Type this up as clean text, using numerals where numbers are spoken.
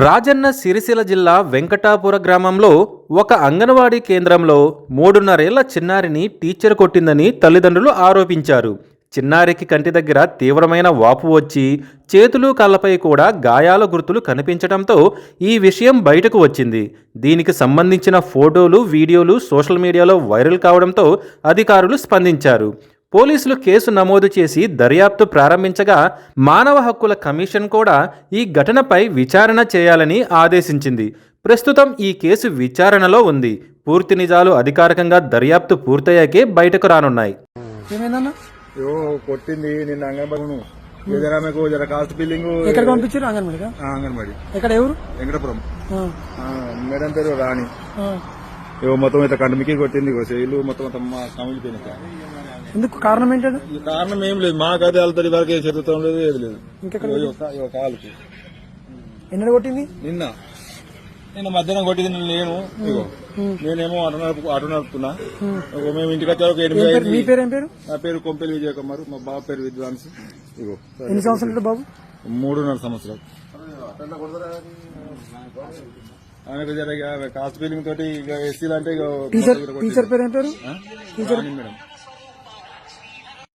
రాజన్న సిరిసిల్ల జిల్లా వెంకటాపుర గ్రామంలో ఒక అంగన్వాడీ కేంద్రంలో 3.5 ఏళ్ల చిన్నారిని టీచర్ కొట్టిందని తల్లిదండ్రులు ఆరోపించారు. చిన్నారికి కంటి దగ్గర తీవ్రమైన వాపు వచ్చి చేతులు కాళ్లపై కూడా గాయాల గుర్తులు కనిపించడంతో ఈ విషయం బయటకు వచ్చింది. దీనికి సంబంధించిన ఫోటోలు, వీడియోలు సోషల్ మీడియాలో వైరల్ కావడంతో అధికారులు స్పందించారు. పోలీసులు కేసు నమోదు చేసి దర్యాప్తు ప్రారంభించగా మానవ హక్కుల కమిషన్ కూడా ఈ ఘటనపై విచారణ చేయాలని ఆదేశించింది. ప్రస్తుతం ఈ కేసు విచారణలో ఉంది. పూర్తి నిజాలు అధికారికంగా దర్యాప్తు పూర్తయ్యాకే బయటకు రానున్నాయి. కొట్టింది నిన్న అంగన్వాడి ఎదరామెకు జర కాస్ట్ బిల్లింగ్ ఎక్కడ పంపించారు? అంగన్వాడిగా? అంగన్వాడి. ఎక్కడ? ఎవరు? వెంకటపురం. మేడం పేరు రాణి. మొత్తం ఇట్లా కంటమికి కొట్టింది. ఇల్లు మొత్తం కమిలిపోయినాయి. ఎందుకు? కారణం ఏంటంటే? కారణం ఏం లేదు, మాకు అదే వెళ్తారు. వరకు చదువుతాం లేదు, ఏది లేదు. కాలుకి ఎన్నడ కొట్టింది? నిన్న మధ్యాహ్నం కొట్టింది. నేనేమో అటు నడుపుతున్నా. మేము ఇంటికి వచ్చారు. 8 మీ పేరు ఏం పేరు? నా పేరు కొంపెల్లి విజయ కుమార్. మా బాబు పేరు విద్వాంస్. ఎన్ని సంవత్సరాలు బాబు? 3.5 సంవత్సరాలు. ఆయనకు జర కాస్ట్ ఫీలింగ్ తోటి ఎస్సీలు అంటే టీచర్ పేరు ఏం పేరు? మేడం.